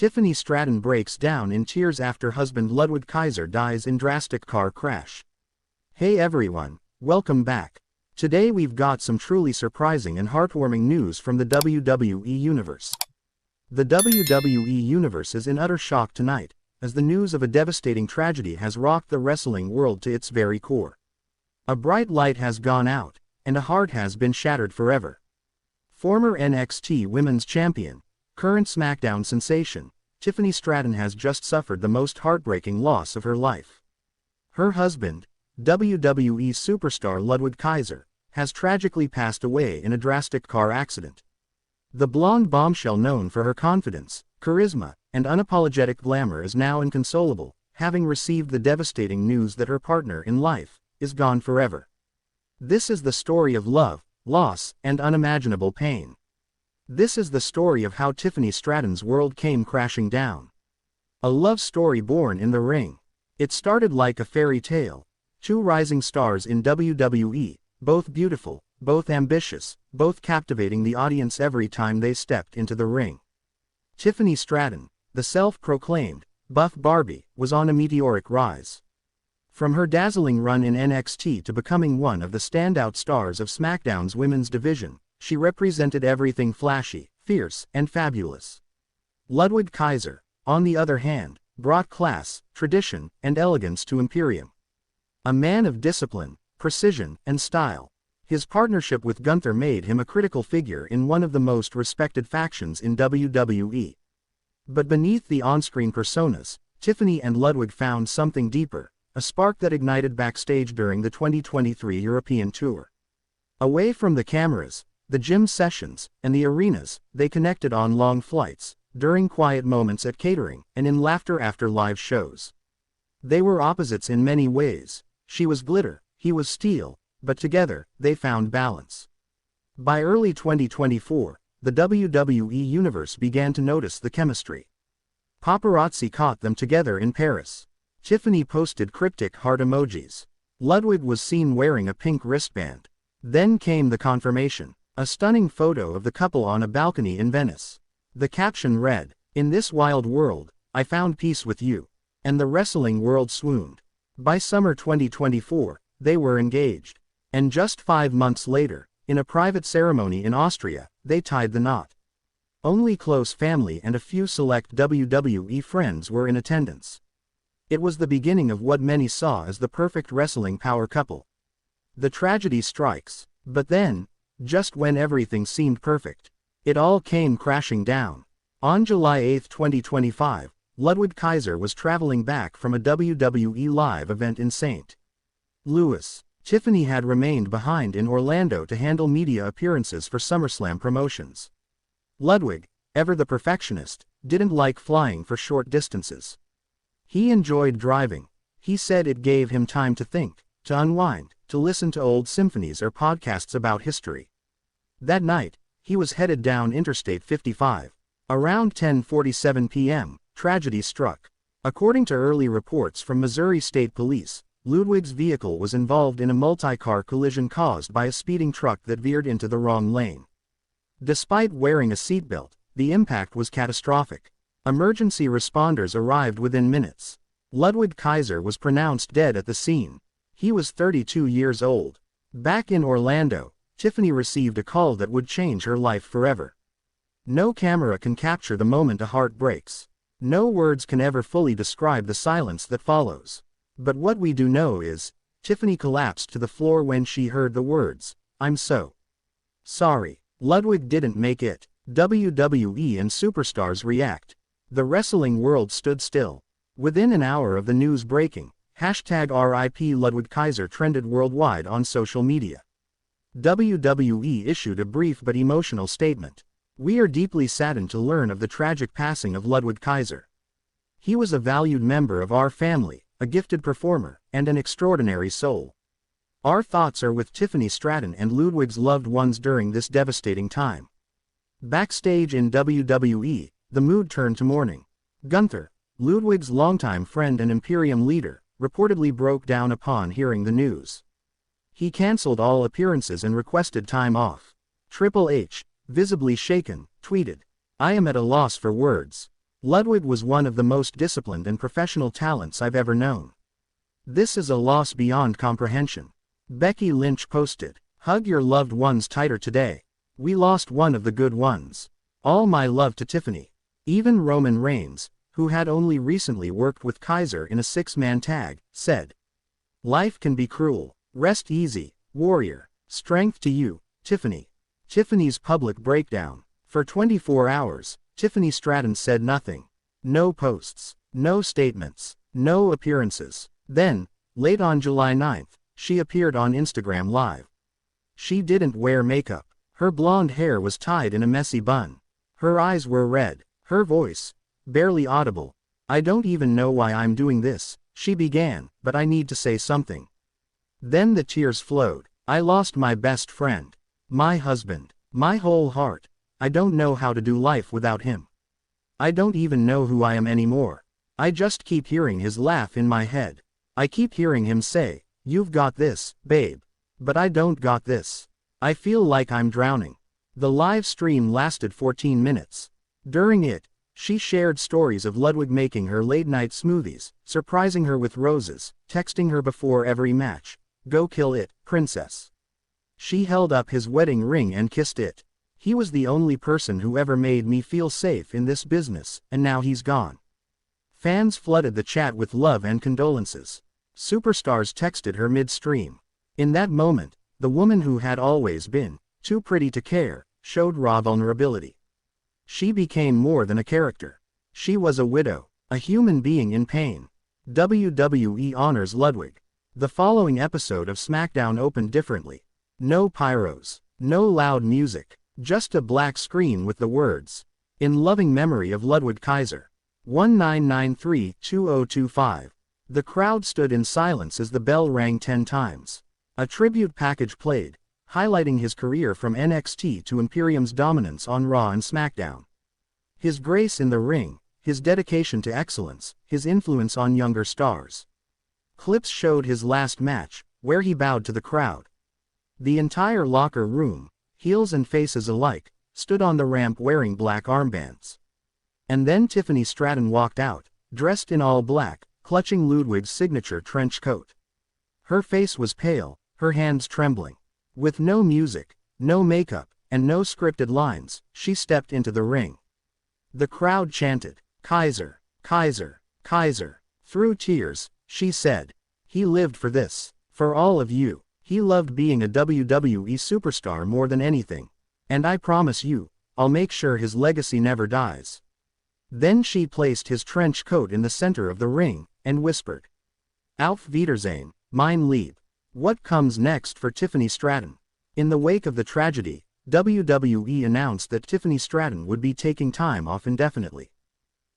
Tiffany Stratton breaks down in tears after husband Ludwig Kaiser dies in drastic car crash. Hey everyone, welcome back. Today we've got some truly surprising and heartwarming news from the WWE Universe. The WWE Universe is in utter shock tonight, as the news of a devastating tragedy has rocked the wrestling world to its very core. A bright light has gone out, and a heart has been shattered forever. Former NXT Women's Champion, current SmackDown sensation, Tiffany Stratton has just suffered the most heartbreaking loss of her life. Her husband, WWE Superstar Ludwig Kaiser, has tragically passed away in a drastic car accident. The blonde bombshell known for her confidence, charisma, and unapologetic glamour is now inconsolable, having received the devastating news that her partner in life is gone forever. This is the story of love, loss, and unimaginable pain. This is the story of how Tiffany Stratton's world came crashing down. A love story born in the ring. It started like a fairy tale. Two rising stars in WWE, both beautiful, both ambitious, both captivating the audience every time they stepped into the ring. Tiffany Stratton, the self-proclaimed buff Barbie, was on a meteoric rise. From her dazzling run in NXT to becoming one of the standout stars of SmackDown's women's division, she represented everything flashy, fierce, and fabulous. Ludwig Kaiser, on the other hand, brought class, tradition, and elegance to Imperium. A man of discipline, precision, and style, his partnership with Gunther made him a critical figure in one of the most respected factions in WWE. But beneath the on-screen personas, Tiffany and Ludwig found something deeper, a spark that ignited backstage during the 2023 European Tour. Away from the cameras, the gym sessions, and the arenas, they connected on long flights, during quiet moments at catering, and in laughter after live shows. They were opposites in many ways. She was glitter, he was steel, but together, they found balance. By early 2024, the WWE Universe began to notice the chemistry. Paparazzi caught them together in Paris. Tiffany posted cryptic heart emojis. Ludwig was seen wearing a pink wristband. Then came the confirmation. A stunning photo of the couple on a balcony in Venice. The caption read, "In this wild world, I found peace with you." And the wrestling world swooned. By summer 2024, they were engaged. And just 5 months later, in a private ceremony in Austria, they tied the knot. Only close family and a few select WWE friends were in attendance. It was the beginning of what many saw as the perfect wrestling power couple. The tragedy strikes. But then, just when everything seemed perfect, it all came crashing down. On July 8, 2025, Ludwig Kaiser was traveling back from a WWE Live event in St. Louis. Tiffany had remained behind in Orlando to handle media appearances for SummerSlam promotions. Ludwig, ever the perfectionist, didn't like flying for short distances. He enjoyed driving. He said it gave him time to think, to unwind, to listen to old symphonies or podcasts about history. That night, he was headed down Interstate 55. Around 10:47 p.m., tragedy struck. According to early reports from Missouri State Police, Ludwig's vehicle was involved in a multi-car collision caused by a speeding truck that veered into the wrong lane. Despite wearing a seatbelt, the impact was catastrophic. Emergency responders arrived within minutes. Ludwig Kaiser was pronounced dead at the scene. He was 32 years old. Back in Orlando, Tiffany received a call that would change her life forever. No camera can capture the moment a heart breaks. No words can ever fully describe the silence that follows. But what we do know is, Tiffany collapsed to the floor when she heard the words, "I'm so sorry." Ludwig didn't make it. WWE and superstars react. The wrestling world stood still. Within an hour of the news breaking, #RIP Ludwig Kaiser trended worldwide on social media. WWE issued a brief but emotional statement. "We are deeply saddened to learn of the tragic passing of Ludwig Kaiser. He was a valued member of our family, a gifted performer, and an extraordinary soul. Our thoughts are with Tiffany Stratton and Ludwig's loved ones during this devastating time." Backstage in WWE, the mood turned to mourning. Gunther, Ludwig's longtime friend and Imperium leader, reportedly broke down upon hearing the news. He cancelled all appearances and requested time off. Triple H, visibly shaken, tweeted, "I am at a loss for words. Ludwig was one of the most disciplined and professional talents I've ever known. This is a loss beyond comprehension. Becky Lynch posted, "Hug your loved ones tighter today. We lost one of the good ones. All my love to Tiffany." Even Roman Reigns, who had only recently worked with Kaiser in a six-man tag, said, "Life can be cruel. Rest easy, warrior. Strength to you, Tiffany." Tiffany's public breakdown. For 24 hours, Tiffany Stratton said nothing. No posts, no statements, no appearances. Then, late on July 9th, she appeared on Instagram Live. She didn't wear makeup. Her blonde hair was tied in a messy bun. Her eyes were red. Her voice, barely audible. "I don't even know why I'm doing this," she began, "but I need to say something." Then the tears flowed. "I lost my best friend. My husband. My whole heart. I don't know how to do life without him. I don't even know who I am anymore. I just keep hearing his laugh in my head. I keep hearing him say, 'You've got this, babe.' But I don't got this. I feel like I'm drowning." The live stream lasted 14 minutes. During it, she shared stories of Ludwig making her late-night smoothies, surprising her with roses, texting her before every match, "Go kill it, princess." She held up his wedding ring and kissed it. "He was the only person who ever made me feel safe in this business, and now he's gone." Fans flooded the chat with love and condolences. Superstars texted her midstream. In that moment, the woman who had always been too pretty to care showed raw vulnerability. She became more than a character. She was a widow, a human being in pain. WWE honors Ludwig. The following episode of SmackDown opened differently. No pyros, no loud music, just a black screen with the words, "In loving memory of Ludwig Kaiser. 1993-2025. The crowd stood in silence as the bell rang 10 times. A tribute package played, highlighting his career from NXT to Imperium's dominance on Raw and SmackDown. His grace in the ring, his dedication to excellence, his influence on younger stars. Clips showed his last match, where he bowed to the crowd. The entire locker room, heels and faces alike, stood on the ramp wearing black armbands. And then Tiffany Stratton walked out, dressed in all black, clutching Ludwig's signature trench coat. Her face was pale, her hands trembling. With no music, no makeup, and no scripted lines, she stepped into the ring. The crowd chanted, "Kaiser, Kaiser, Kaiser." Through tears, she said, "He lived for this, for all of you. He loved being a WWE superstar more than anything. And I promise you, I'll make sure his legacy never dies." Then she placed his trench coat in the center of the ring, and whispered, "Auf Wiedersehen, mein Lieb." What comes next for Tiffany Stratton? In the wake of the tragedy, WWE announced that Tiffany Stratton would be taking time off indefinitely.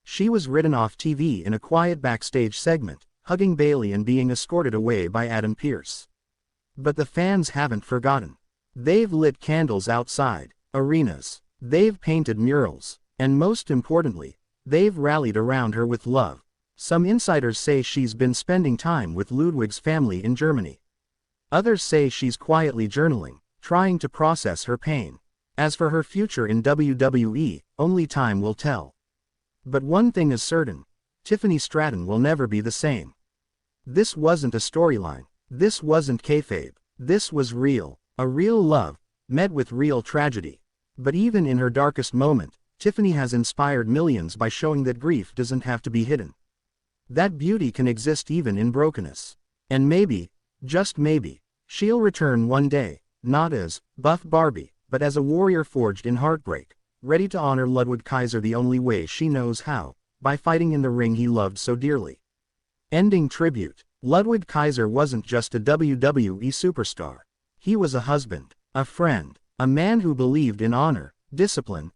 She was written off TV in a quiet backstage segment, hugging Bayley and being escorted away by Adam Pearce. But the fans haven't forgotten. They've lit candles outside arenas. They've painted murals. And most importantly, they've rallied around her with love. Some insiders say she's been spending time with Ludwig's family in Germany. Others say she's quietly journaling, trying to process her pain. As for her future in WWE, only time will tell. But one thing is certain, Tiffany Stratton will never be the same. This wasn't a storyline. This wasn't kayfabe. This was real. A real love, met with real tragedy. But even in her darkest moment, Tiffany has inspired millions by showing that grief doesn't have to be hidden. That beauty can exist even in brokenness. And maybe, just maybe, she'll return one day, not as Buff Barbie, but as a warrior forged in heartbreak, ready to honor Ludwig Kaiser the only way she knows how, by fighting in the ring he loved so dearly. Ending tribute. Ludwig Kaiser wasn't just a WWE superstar. He was a husband, a friend, a man who believed in honor, discipline,